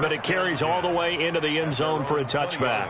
but it carries all the way into the end zone for a touchback.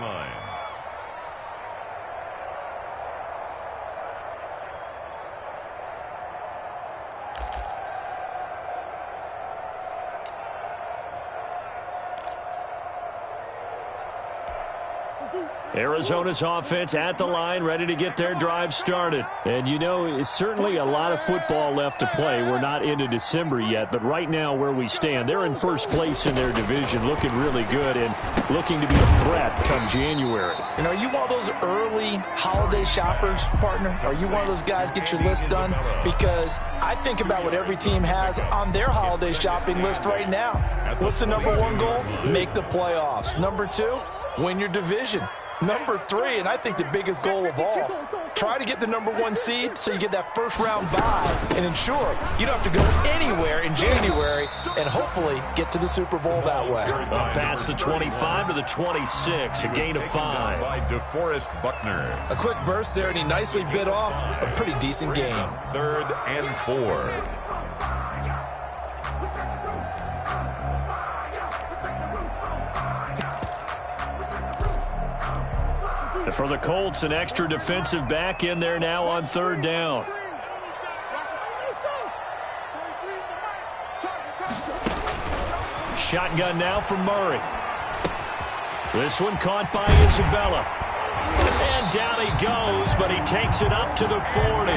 Arizona's offense at the line, ready to get their drive started. And, you know, it's certainly a lot of football left to play. We're not into December yet, but right now where we stand, they're in first place in their division, looking really good and looking to be a threat come January. And are you one of those early holiday shoppers, partner? Are you one of those guys get your list done? Because I think about what every team has on their holiday shopping list right now. What's the number one goal? Make the playoffs. Number two, win your division. Number three, and I think the biggest goal of all, try to get the number one seed so you get that first round bye and ensure you don't have to go anywhere in January and hopefully get to the Super Bowl that way. Past the 25 to the 26, a gain of 5. By DeForest Buckner. A quick burst there, and he nicely bit off a pretty decent game. 3rd and 4. For the Colts, an extra defensive back in there now on 3rd down. Shotgun now from Murray. This one caught by Isabella. And down he goes, but he takes it up to the 40.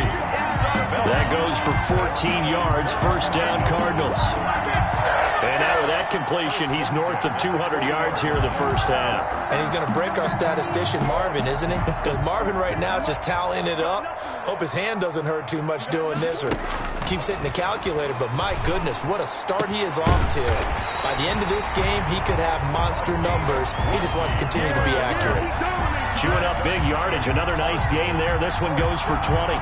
That goes for 14 yards, first down Cardinals. And now with that completion, he's north of 200 yards here in the first half. And he's going to break our statistician Marvin, isn't he? Because Marvin right now is just tallying it up. Hope his hand doesn't hurt too much doing this or keeps hitting the calculator. But my goodness, what a start he is off to. By the end of this game, he could have monster numbers. He just wants to continue to be accurate. Chewing up big yardage. Another nice game there. This one goes for 20.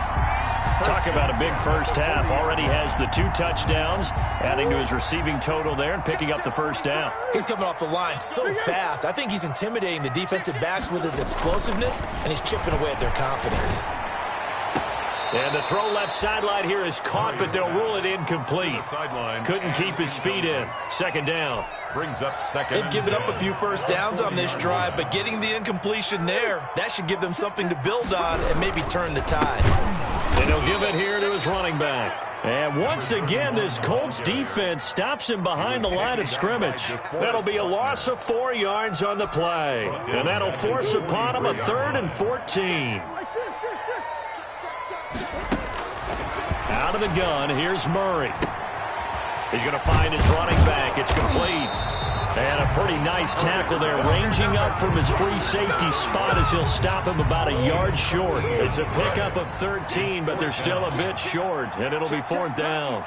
Talk about a big first half. Already has the 2 touchdowns, adding to his receiving total there and picking up the first down. He's coming off the line so fast. I think he's intimidating the defensive backs with his explosiveness, and he's chipping away at their confidence. And the throw left sideline here is caught, but they'll rule it incomplete. Couldn't keep his feet in. 2nd down. Brings up 2nd. They've given up a few first downs on this drive, but getting the incompletion there, that should give them something to build on and maybe turn the tide. And he'll give it here to his running back. And once again, this Colts defense stops him behind the line of scrimmage. That'll be a loss of 4 yards on the play. And that'll force upon him a 3rd and 14. Out of the gun, here's Murray. He's going to find his running back. It's complete. And a pretty nice tackle there, ranging up from his free safety spot as he'll stop him about a yard short. It's a pickup of 13, but they're still a bit short, and it'll be 4th down.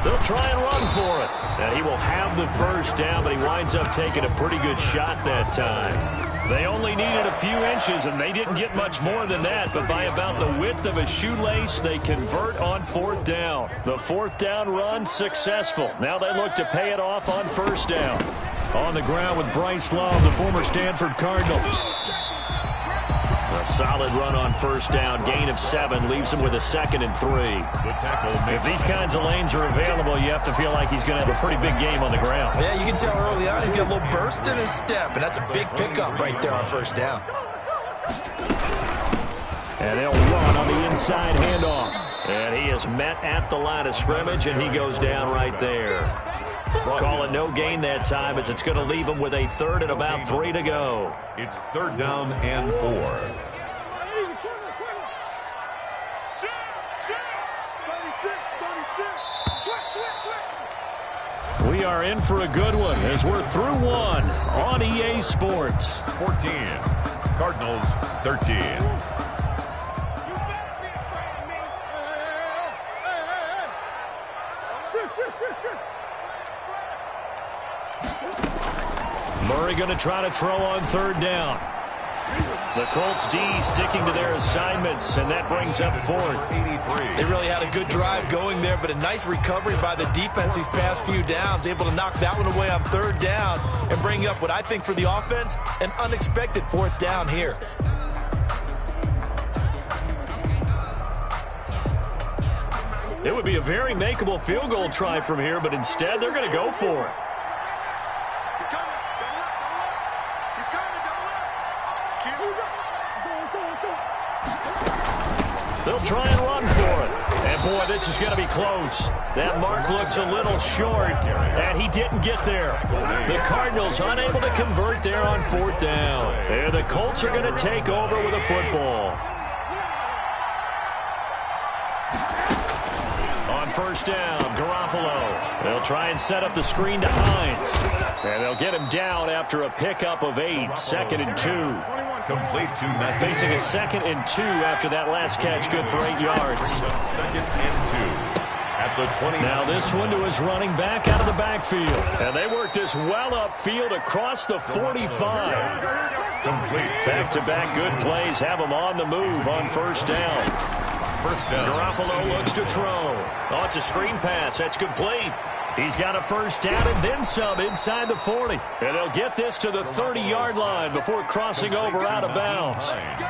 They'll try and run for it. And he will have the first down, but he winds up taking a pretty good shot that time. They only needed a few inches, and they didn't get much more than that, but by about the width of a shoelace, they convert on 4th down. The 4th down run successful. Now they look to pay it off on 1st down. On the ground with Bryce Love, the former Stanford Cardinal. A solid run on 1st down. Gain of 7 leaves him with a 2nd and 3. If these kinds of lanes are available, you have to feel like he's going to have a pretty big game on the ground. Yeah, you can tell early on he's got a little burst in his step, and that's a big pickup right there on 1st down. And they'll run on the inside handoff. And he is met at the line of scrimmage, and he goes down right there. Call it no gain that time as it's going to leave him with a 3rd and about 3 to go. It's 3rd down and 4. We are in for a good one as we're through one on EA Sports. 14, Cardinals 13. Murray going to try to throw on 3rd down. The Colts D sticking to their assignments, and that brings up 4th. They really had a good drive going there, but a nice recovery by the defense these past few downs, able to knock that one away on 3rd down and bring up what I think for the offense, an unexpected 4th down here. It would be a very makeable field goal try from here, but instead they're going to go for it. They'll try and run for it. And, boy, this is going to be close. That mark looks a little short, and he didn't get there. The Cardinals unable to convert there on 4th down. And the Colts are going to take over with a football. On 1st down, Garoppolo. They'll try and set up the screen to Hines. And they'll get him down after a pickup of 8, 2nd and 2. Complete to Matthew. Facing a 2nd and 2 after that last catch, good for 8 yards. 2nd and 2 at the 20. Now this one to his running back out of the backfield. And they work this well upfield across the 45. Complete. Back-to-back good plays have him on the move on 1st down. 1st down. Garoppolo looks to throw. Oh, it's a screen pass. That's complete. He's got a 1st down and then some inside the 40. And they'll get this to the 30-yard line before crossing over out of bounds.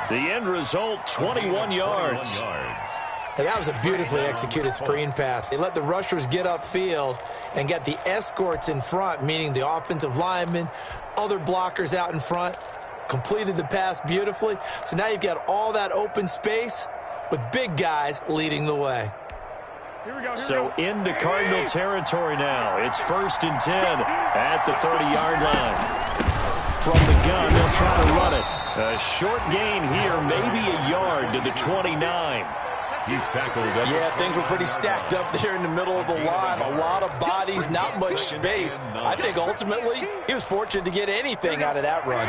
The end result, 21 yards. Hey, that was a beautifully executed screen pass. They let the rushers get upfield and get the escorts in front, meaning the offensive linemen, other blockers out in front, completed the pass beautifully. So now you've got all that open space with big guys leading the way. So into Cardinal territory now. It's 1st and 10 at the 30-yard line. From the gun, they'll try to run it. A short gain here, maybe a yard to the 29. He's tackled. Yeah, things were pretty stacked up there in the middle of the line. A lot of bodies, not much space. I think ultimately he was fortunate to get anything out of that run.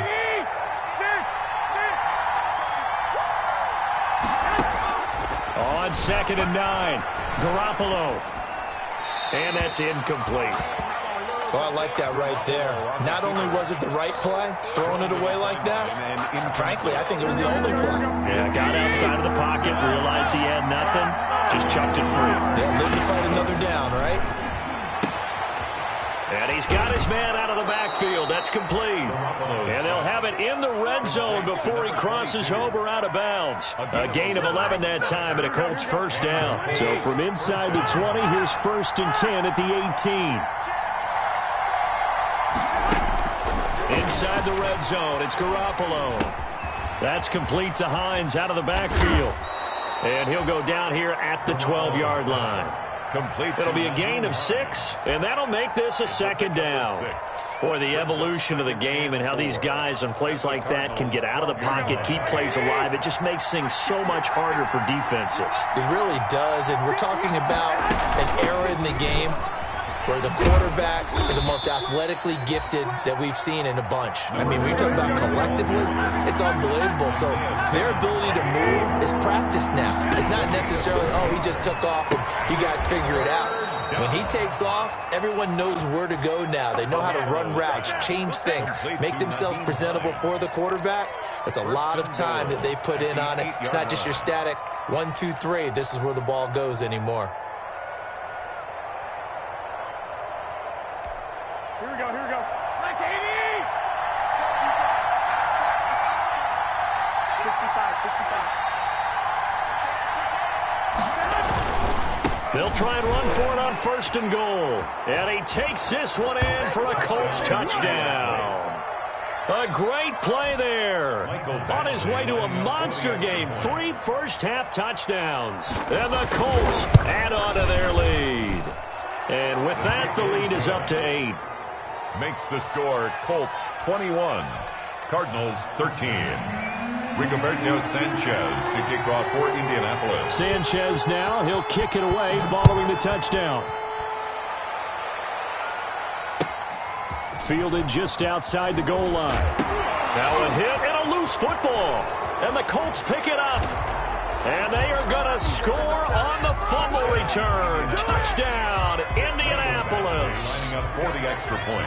On 2nd and 9, Garoppolo. And that's incomplete. Well, I like that right there. Not only was it the right play, throwing it away like that, frankly, I think it was the only play. Yeah, got outside of the pocket, realized he had nothing, just chucked it free. They'll live to fight another down, right? And he's got his man out of the backfield. That's complete. And they'll have it in the red zone before he crosses over out of bounds. A gain of 11 that time, and a Colts 1st down. So from inside the 20, here's 1st and 10 at the 18. Inside the red zone, it's Garoppolo. That's complete to Hines out of the backfield. And he'll go down here at the 12-yard line. Complete. It'll be a gain of 6, and that'll make this a 2nd down. Boy, the evolution of the game and how these guys on plays like that can get out of the pocket, keep plays alive, it just makes things so much harder for defenses. It really does, and we're talking about an era in the game where the quarterbacks are the most athletically gifted that we've seen in a bunch. I mean, when you talk about collectively, it's unbelievable. So their ability to move is practiced now. It's not necessarily, oh, he just took off and you guys figure it out. When he takes off, everyone knows where to go now. They know how to run routes, change things, make themselves presentable for the quarterback. That's a lot of time that they put in on it. It's not just your static 1, 2, 3. This is where the ball goes anymore. Here we go. Mike, 80! 65. They'll try and run for it on 1st and goal. And he takes this one in for a Colts touchdown. A great play there. On his way to a monster game. 3 first-half touchdowns. And the Colts add on to their lead. And with that, the lead is up to 8. Makes the score Colts 21, Cardinals 13. Rigoberto Sanchez to kick off for Indianapolis. Sanchez now, he'll kick it away following the touchdown. Fielded just outside the goal line. Now a hit and a loose football. And the Colts pick it up. And they are going to score on the fumble return. Touchdown, Indianapolis. Lining up for the extra point.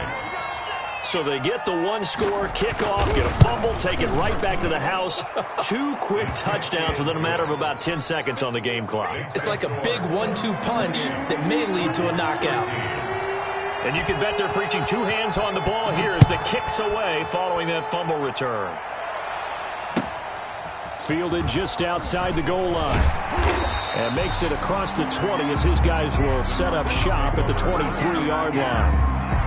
So they get the 1-score kickoff, get a fumble, take it right back to the house. 2 quick touchdowns within a matter of about 10 seconds on the game clock. It's like a big 1-2 punch that may lead to a knockout. And you can bet they're preaching 2 hands on the ball here as the kick's away following that fumble return. Fielded just outside the goal line. And makes it across the 20 as his guys will set up shop at the 23-yard line.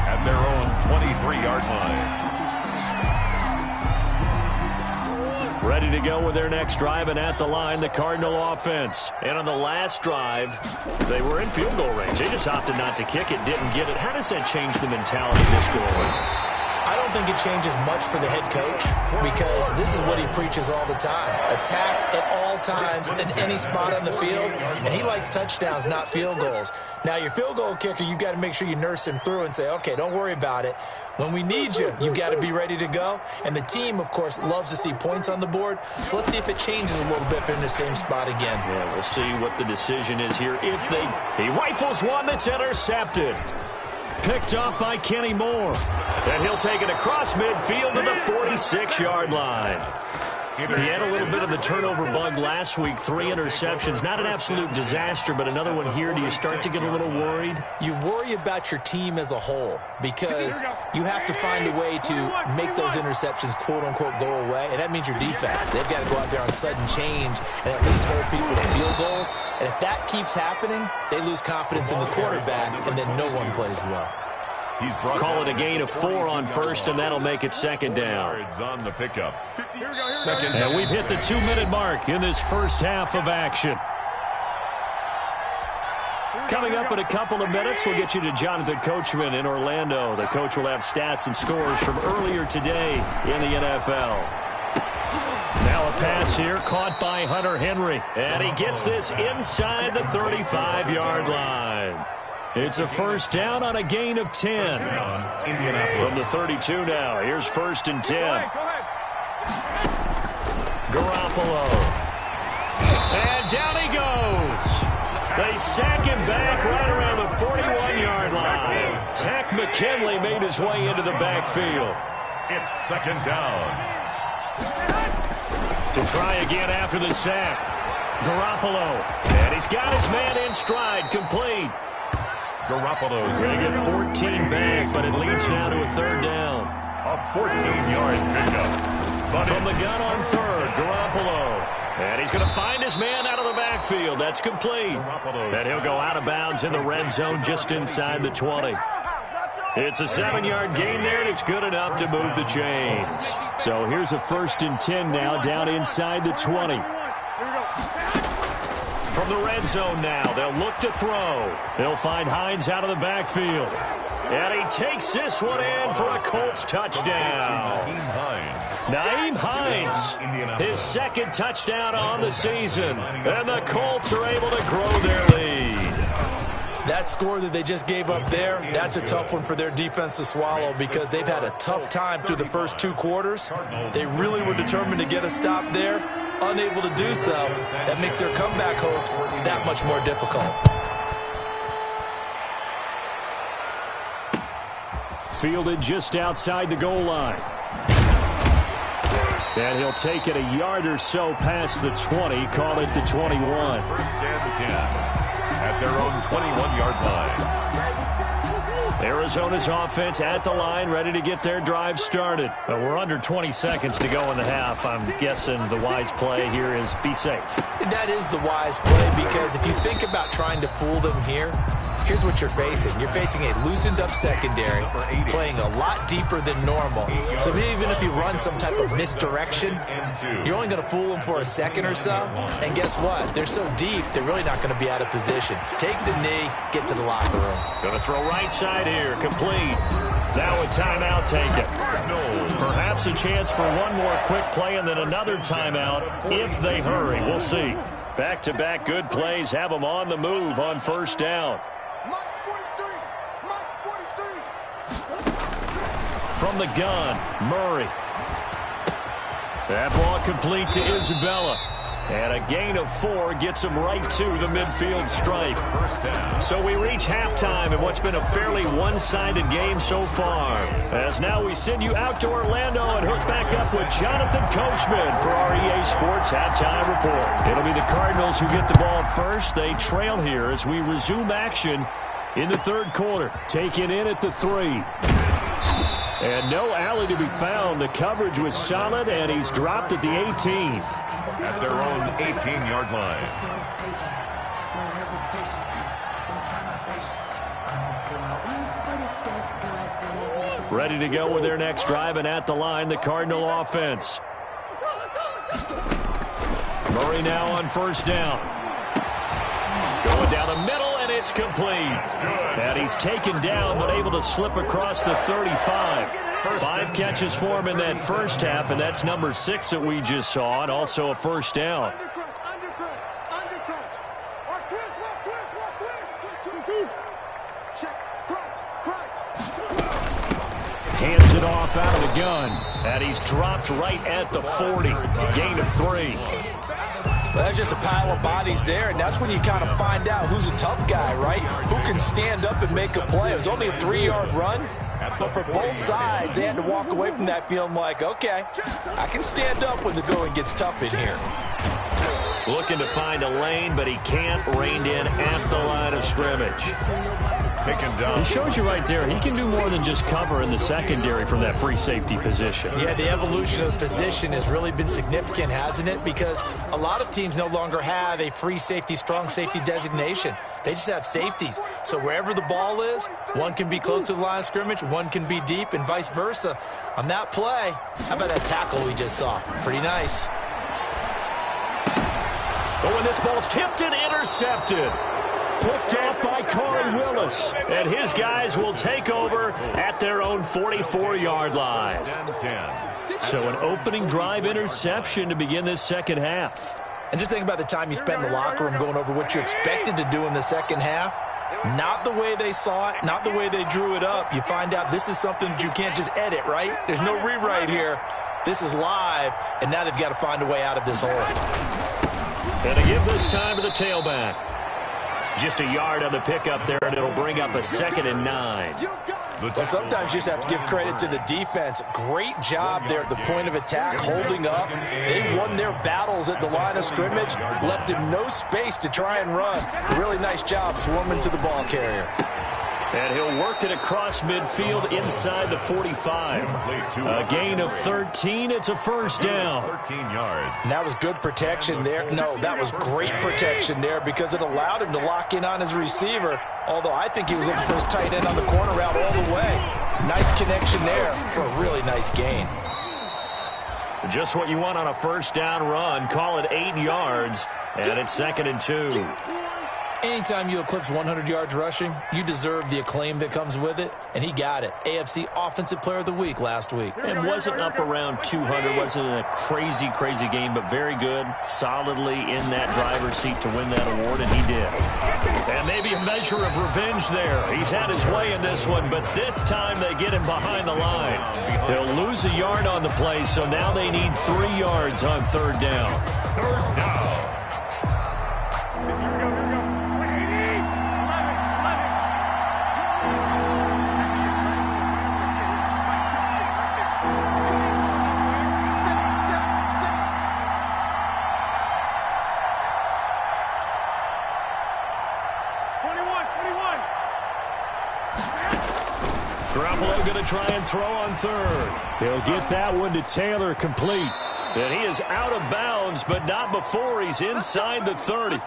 At their own 23-yard line. Ready to go with their next drive, and at the line, the Cardinal offense. And on the last drive, they were in field goal range. They just opted not to kick it, didn't get it. How does that change the mentality of this goal? I don't think it changes much for the head coach because this is what he preaches all the time. Attack at all times in any spot on the field, and he likes touchdowns, not field goals. Now, your field goal kicker, you got to make sure you nurse him through and say, okay, don't worry about it. When we need you, you've got to be ready to go. And the team, of course, loves to see points on the board. So let's see if it changes a little bit if they're in the same spot again. Yeah, we'll see what the decision is here. If he rifles one that's intercepted. Picked up by Kenny Moore. And he'll take it across midfield to the 46-yard line. He had a little bit of the turnover bug last week. 3 interceptions. Not an absolute disaster, but another one here. Do you start to get a little worried? You worry about your team as a whole because you have to find a way to make those interceptions, quote-unquote, go away. And that means your defense. They've got to go out there on sudden change and at least hold people to field goals. And if that keeps happening, they lose confidence in the quarterback, and then no one plays well. Call it a gain of 4 on first, and that'll make it second down. On the pickup. And we've hit the 2-minute mark in this first half of action. Coming up in a couple of minutes, we'll get you to Jonathan Coachman in Orlando. The coach will have stats and scores from earlier today in the NFL. Now a pass here caught by Hunter Henry. And he gets this inside the 35-yard line. It's a first down on a gain of 10. From the 32 now. Here's 1st and 10. Garoppolo. And down he goes. They sack him back right around the 41-yard line. Tack McKinley made his way into the backfield. It's second down. To try again after the sack. Garoppolo. And he's got his man in stride, complete. Garoppolo's going to get 14 back, but it leads now to a 3rd down. A 14-yard pickup. From the gun on 3rd, Garoppolo. And he's going to find his man out of the backfield. That's complete. And he'll go out of bounds in the red zone just inside the 20. It's a 7-yard gain there, and it's good enough to move the chains. So here's a 1st and 10 now, down inside the 20. From the red zone now, they'll look to throw. They'll find Hines out of the backfield. And he takes this one in for a Colts touchdown. Nyheim Hines, his 2nd touchdown on the season. And the Colts are able to grow their lead. That score that they just gave up there, that's a tough one for their defense to swallow because they've had a tough time through the first 2 quarters. They really were determined to get a stop there. Unable to do so, that makes their comeback hopes that much more difficult. Fielded just outside the goal line. And he'll take it a yard or so past the 20, call it the 21. 1st and 10 at their own 21-yard line. Arizona's offense at the line, ready to get their drive started. But we're under 20 seconds to go in the half. I'm guessing the wise play here is be safe. That is the wise play because if you think about trying to fool them here, here's what you're facing. You're facing a loosened-up secondary, playing a lot deeper than normal. So even if you run some type of misdirection, you're only going to fool them for a second or so. And guess what? They're so deep, they're really not going to be out of position. Take the knee, get to the locker room. Going to throw right side here, complete. Now a timeout taken. Perhaps a chance for one more quick play and then another timeout if they hurry. We'll see. Back-to-back good plays have them on the move on 1st down. From the gun, Murray. That ball complete to Isabella. And a gain of 4 gets him right to the midfield stripe. So we reach halftime in what's been a fairly one-sided game so far. As now we send you out to Orlando and hook back up with Jonathan Coachman for our EA Sports Halftime Report. It'll be the Cardinals who get the ball first. They trail here as we resume action in the 3rd quarter. Taken in at the 3. And no alley to be found. The coverage was solid, and he's dropped at the 18. At their own 18-yard line. Ready to go with their next drive, and at the line, the Cardinal offense. Murray now on first down. Going down the middle, and it's complete. And he's taken down, but able to slip across the 35. 5 catches for him in that first half, and that's number 6 that we just saw, and also a first down. Hands it off out of the gun, and he's dropped right at the 40. Gain of 3. Well, that's just a pile of bodies there, and that's when you kind of find out who's a tough guy, right? Who can stand up and make a play. It was only a 3-yard run, but for both sides, they had to walk away from that feeling like, okay, I can stand up when the going gets tough in here. Looking to find a lane, but he can't. Reined in at the line of scrimmage. Taken down. He shows you right there, he can do more than just cover in the secondary from that free safety position. Yeah, the evolution of the position has really been significant, hasn't it? Because a lot of teams no longer have a free safety, strong safety designation. They just have safeties. So wherever the ball is, one can be close to the line of scrimmage, one can be deep, and vice versa. On that play, how about that tackle we just saw? Pretty nice. But when this ball's tipped and intercepted. Picked off by Corey Willis. And his guys will take over at their own 44-yard line. So an opening drive interception to begin this second half. And just think about the time you spent in the locker room going over what you expected to do in the second half. Not the way they saw it, not the way they drew it up. You find out this is something that you can't just edit, right? There's no rewrite here. This is live, and now they've got to find a way out of this hole. And to give this time to the tailback. Just a yard on the pickup there, and it'll bring up a 2nd and 9. Well, sometimes you just have to give credit to the defense. Great job there at the point of attack, holding up. They won their battles at the line of scrimmage, left him no space to try and run. Really nice job swarming to the ball carrier. And he'll work it across midfield inside the 45. A gain of 13. It's a first down. 13 yards. And that was good protection there. No, that was great protection there because it allowed him to lock in on his receiver. Although I think he was looking for his tight end on the corner route all the way. Nice connection there for a really nice gain. Just what you want on a first down run. Call it 8 yards. And it's 2nd and 2. Anytime you eclipse 100 yards rushing, you deserve the acclaim that comes with it, and he got it. AFC Offensive Player of the Week last week. And wasn't up around 200, wasn't in a crazy, crazy game, but very good, solidly in that driver's seat to win that award, and he did. And maybe a measure of revenge there. He's had his way in this one, but this time they get him behind the line. They'll lose a yard on the play, so now they need 3 yards on 3rd down. 3rd down. Garoppolo going to try and throw on 3rd. He'll get that one to Taylor complete. And he is out of bounds, but not before he's inside the 30.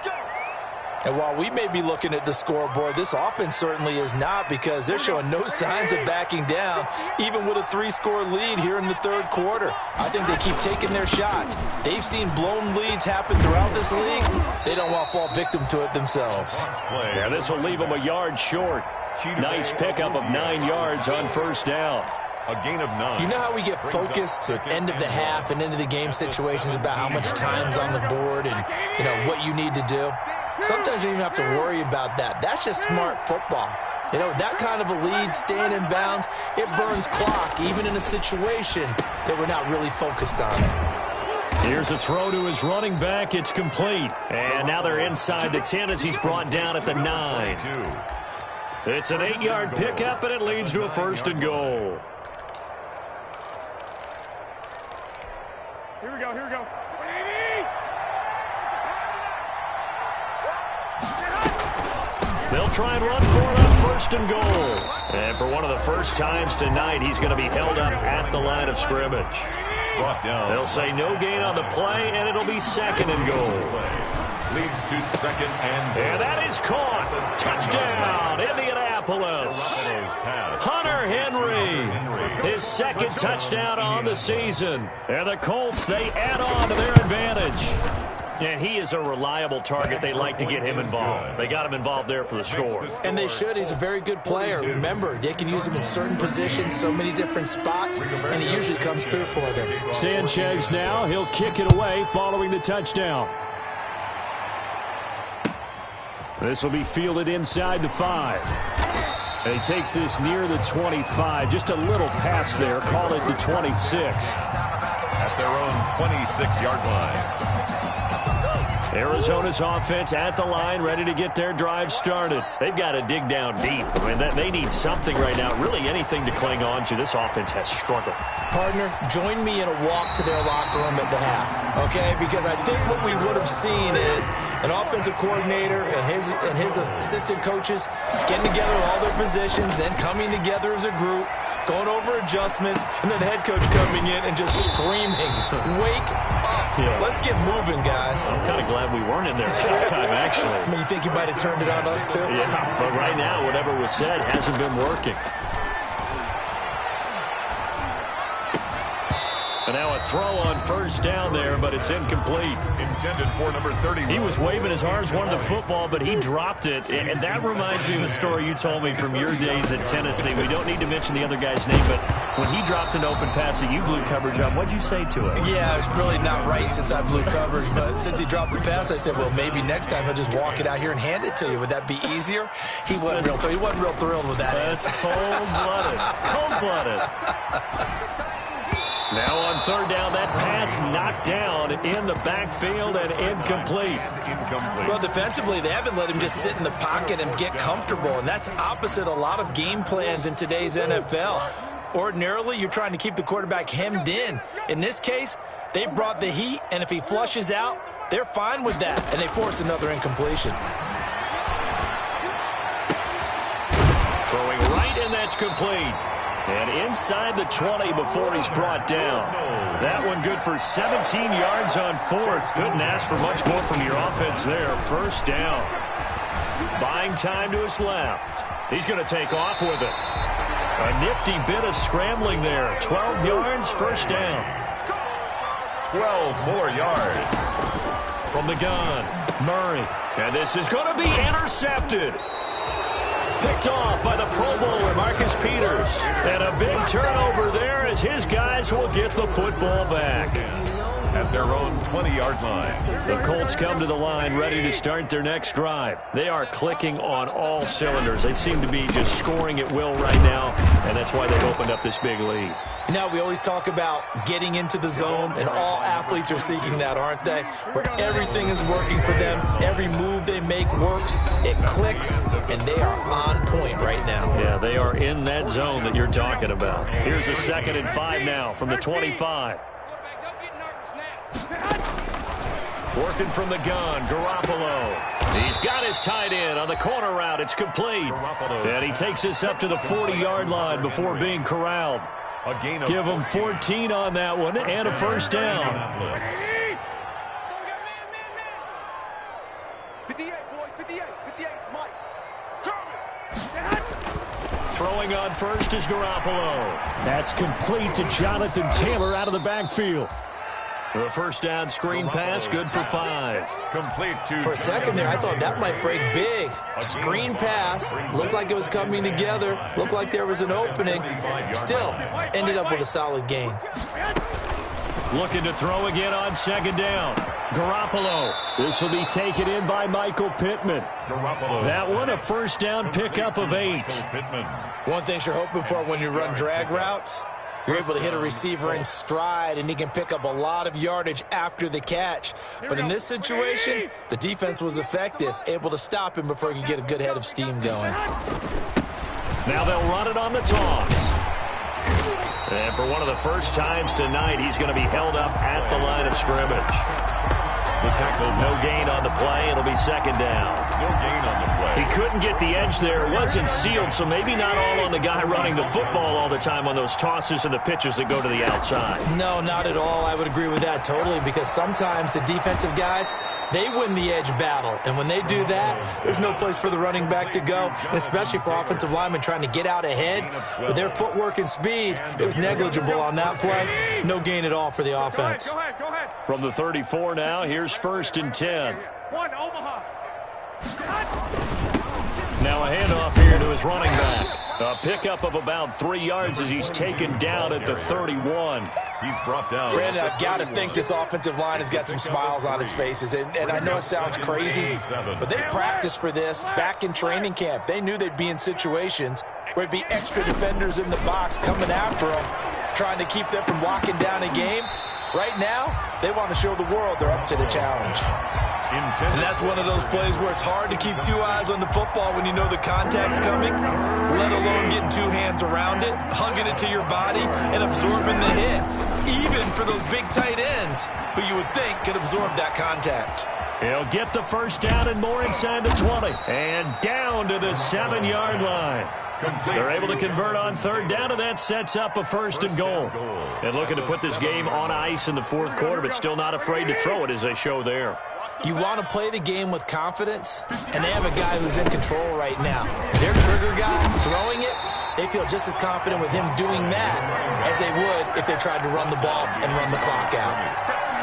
And while we may be looking at the scoreboard, this offense certainly is not because they're showing no signs of backing down, even with a 3-score lead here in the 3rd quarter. I think they keep taking their shots. They've seen blown leads happen throughout this league. They don't want to fall victim to it themselves. Yeah, this will leave them a yard short. Nice pickup of 9 yards on first down. A gain of 9. You know how we get focused at end of the half and into the game situations about how much time's on the board and, you know, what you need to do? Sometimes you don't even have to worry about that. That's just smart football. You know, that kind of a lead, staying in bounds, it burns clock, even in a situation that we're not really focused on it. Here's a throw to his running back. It's complete. And now they're inside the 10 as he's brought down at the 9. It's an 8-yard pickup, and it leads to a 1st and goal. Here we go, here we go. They'll try and run for it on 1st and goal. And for one of the first times tonight, he's going to be held up at the line of scrimmage. Brought down. They'll say no gain on the play, and it'll be 2nd and goal. Leads to 2nd and goal. And that is caught. Touchdown, Indianapolis. Garoppolo. Hunter Henry, his second touchdown on the season. And the Colts, they add on to their advantage. And he is a reliable target. They like to get him involved. They got him involved there for the score. And they should. He's a very good player. Remember, they can use him in certain positions, so many different spots, and he usually comes through for them. Sanchez now, he'll kick it away following the touchdown. This will be fielded inside the 5. And he takes this near the 25. Just a little pass there. Call it the 26. At their own 26-yard line. Arizona's offense at the line, ready to get their drive started. They've got to dig down deep. I mean, they need something right now, really anything to cling on to. This offense has struggled. Partner, join me in a walk to their locker room at the half, okay? Because I think what we would have seen is an offensive coordinator and his assistant coaches getting together all their positions, then coming together as a group, going over adjustments, and then the head coach coming in and just screaming, wake up. Yeah. Let's get moving, guys. I'm kind of glad we weren't in there at halftime, actually. I mean, you think you might have turned it on us, too? Yeah, but right now, whatever was said hasn't been working. And now a throw on first down there, but it's incomplete. Intended for number 30. He was waving his arms, wanted the football, but he dropped it. And that reminds me of a story you told me from your days at Tennessee. We don't need to mention the other guy's name, but when he dropped an open pass that you blew coverage on, what'd you say to him? Yeah, it's really not right since I blew coverage, but since he dropped the pass, I said, well, maybe next time he'll just walk it out here and hand it to you. Would that be easier? He wasn't real thrilled with that. That's cold-blooded. Cold-blooded. Now on third down, that pass knocked down in the backfield and incomplete. Well, defensively, they haven't let him just sit in the pocket and get comfortable, and that's opposite a lot of game plans in today's NFL. Ordinarily, you're trying to keep the quarterback hemmed in. In this case, they brought the heat, and if he flushes out, they're fine with that, and they force another incompletion. Throwing right, and that's complete. And inside the 20 before he's brought down. That one good for 17 yards on fourth. Couldn't ask for much more from your offense there. First down. Buying time to his left. He's going to take off with it. A nifty bit of scrambling there. 12 yards, first down. 12 more yards. From the gun, Murray. And this is going to be intercepted. Picked off by the Pro Bowler, Marcus Peters. And a big turnover there as his guys will get the football back. At their own 20-yard line. The Colts come to the line ready to start their next drive. They are clicking on all cylinders. They seem to be just scoring at will right now, and that's why they've opened up this big lead. You know, we always talk about getting into the zone, and all athletes are seeking that, aren't they? Where everything is working for them. Every move they make works. It clicks, and they are on point right now. Yeah, they are in that zone that you're talking about. Here's a 2nd and 5 now from the 25. Working from the gun, Garoppolo. He's got his tight end on the corner route. It's complete. And he takes this up to the 40-yard line before being corralled. Give him 14 on that one and a first down. 58, boys, 58, 58, Mike. Throwing on first is Garoppolo. That's complete to Jonathan Taylor out of the backfield. The first down screen pass, good for 5. Complete to. For a second there, I thought that might break big. Screen pass, looked like it was coming together, looked like there was an opening. Still, ended up with a solid gain. Looking to throw again on 2nd down. Garoppolo. This will be taken in by Michael Pittman. That one, a first down pickup of 8. One thing you're hoping for when you run drag routes, you're able to hit a receiver in stride, and he can pick up a lot of yardage after the catch. But in this situation, the defense was effective, able to stop him before he could get a good head of steam going. Now they'll run it on the toss. And for one of the first times tonight, he's going to be held up at the line of scrimmage. The tackle. No gain on the play. It'll be second down. No gain on the play. He couldn't get the edge there. It wasn't sealed, so maybe not all on the guy running the football all the time on those tosses and the pitches that go to the outside. No, not at all. I would agree with that totally, because sometimes the defensive guys, they win the edge battle. And when they do that, there's no place for the running back to go, and especially for offensive linemen trying to get out ahead. With their footwork and speed, it was negligible on that play. No gain at all for the offense. Go ahead. From the 34 now, here's 1st and 10. One, Omaha. Now a handoff here to his running back. A pickup of about 3 yards as he's taken down at the 31. He's brought down. Brandon, I've got to think this offensive line has got some smiles on its faces. And I know it sounds crazy, but they practiced for this back in training camp. They knew they'd be in situations where it'd be extra defenders in the box coming after them, trying to keep them from locking down a game. Right now, they want to show the world they're up to the challenge. And that's one of those plays where it's hard to keep 2 eyes on the football when you know the contact's coming, let alone getting 2 hands around it, hugging it to your body, and absorbing the hit. Even for those big tight ends, who you would think could absorb that contact. He'll get the first down and more inside the 20. And down to the 7-yard line. They're able to convert on 3rd down, and that sets up a 1st and goal. And looking to put this game on ice in the 4th quarter, but still not afraid to throw it as they show there. You want to play the game with confidence, and they have a guy who's in control right now. Their trigger guy throwing it, they feel just as confident with him doing that as they would if they tried to run the ball and run the clock out.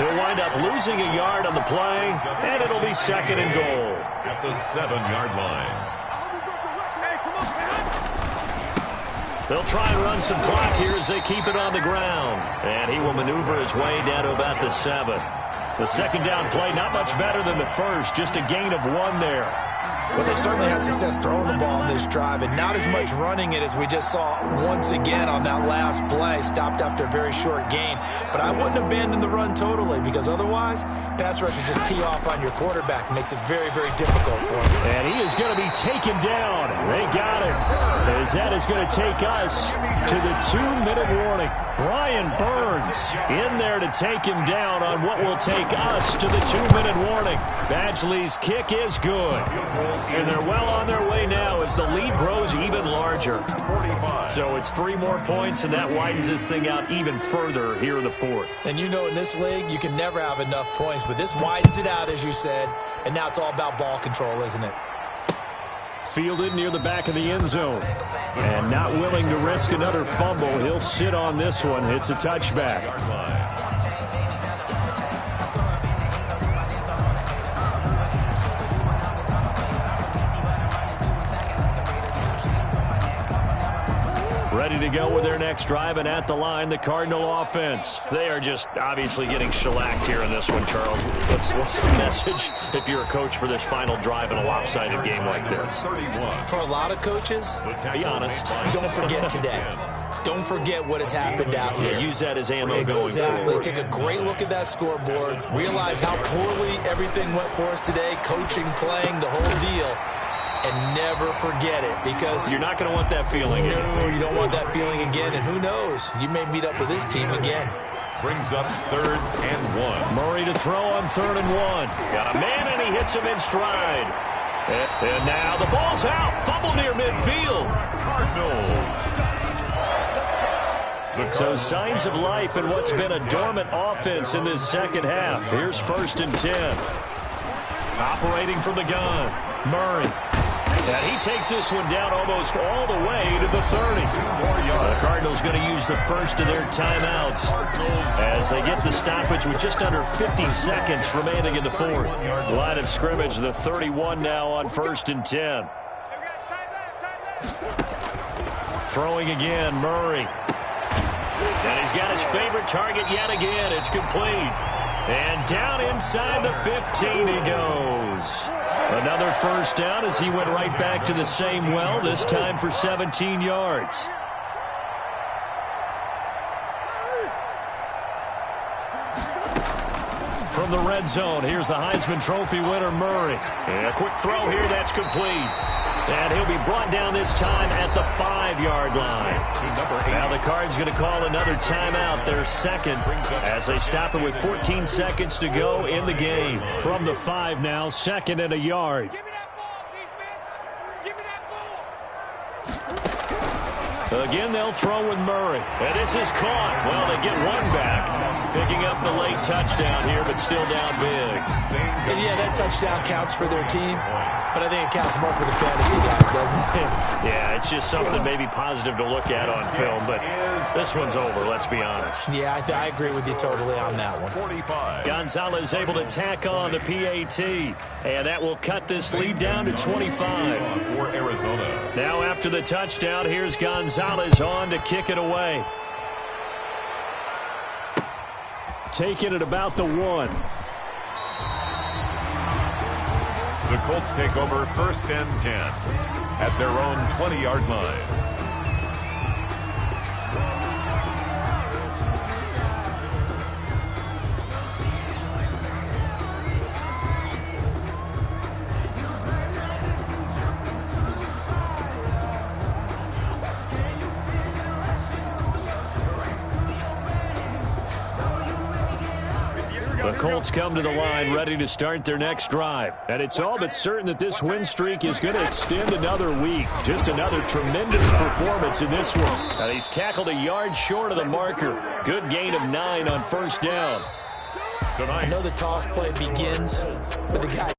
He'll wind up losing a yard on the play, and it'll be 2nd and goal. At the 7-yard line. They'll try and run some clock here as they keep it on the ground. And he will maneuver his way down to about the 7. The 2nd down play, not much better than the first, just a gain of 1 there. Well, they certainly had success throwing the ball in this drive, and not as much running it as we just saw once again on that last play. Stopped after a very short gain. But I wouldn't abandon the run totally, because otherwise, pass rushers just tee off on your quarterback. Makes it very, very difficult for him. And he is going to be taken down. They got him. As that is going to take us to the 2-minute warning. Brian Burns in there to take him down on what will take us to the 2-minute warning. Badgley's kick is good. And they're well on their way now as the lead grows even larger. So it's 3 more points, and that widens this thing out even further here in the 4th. And you know in this league, you can never have enough points, but this widens it out, as you said, and now it's all about ball control, isn't it? Fielded near the back of the end zone. And not willing to risk another fumble. He'll sit on this one. It's a touchback. Ready to go with their next drive, and at the line, the Cardinal offense. They are just obviously getting shellacked here in this one, Charles. What's the message if you're a coach for this final drive in a lopsided game like this? For a lot of coaches, be honest. Don't forget today. Don't forget what has happened out here. Yeah, use that as ammo going Exactly. forward. Take a great look at that scoreboard. Realize how poorly everything went for us today. Coaching, playing, the whole deal. And never forget it, because you're not going to want that feeling. No, you don't want that feeling again. And who knows? You may meet up with this team again. Brings up 3rd and 1. Murray to throw on 3rd and 1. Got a man, and he hits him in stride. And now the ball's out. Fumble near midfield. Cardinals. So signs of life in what's been a dormant offense in this second half. Here's 1st and 10. Operating from the gun. Murray. And he takes this one down almost all the way to the 30. The Cardinals going to use the first of their timeouts as they get the stoppage with just under 50 seconds remaining in the 4th. Line of scrimmage, the 31 now on 1st and 10. Throwing again, Murray. And he's got his favorite target yet again. It's complete. And down inside the 15 he goes. Another first down as he went right back to the same well, this time for 17 yards. From the red zone, here's the Heisman Trophy winner, Murray. And a quick throw here, that's complete. And he'll be brought down this time at the 5-yard line. Now the Cards going to call another timeout, their second, as they stop it with 14 seconds to go in the game. From the 5 now, 2nd and a yard. Give me that ball, defense. Give me that ball. Again, they'll throw with Murray. And this is caught. Well, they get one back. Picking up the late touchdown here, but still down big. And yeah, that touchdown counts for their team, but I think it counts more for the fantasy guys, doesn't it? Yeah, it's just something maybe positive to look at on film, but this one's over, let's be honest. Yeah, I agree with you totally on that one. 45. Gonzalez able to tack on the PAT, and that will cut this lead down to 25. For Arizona. Now after the touchdown, here's Gonzalez on to kick it away. Taking it about the 1. The Colts take over 1st and 10 at their own 20-yard line. The Colts come to the line ready to start their next drive. And it's all but certain that this win streak is going to extend another week. Just another tremendous performance in this one. And he's tackled a yard short of the marker. Good gain of 9 on 1st down. I know the toss play begins with the guy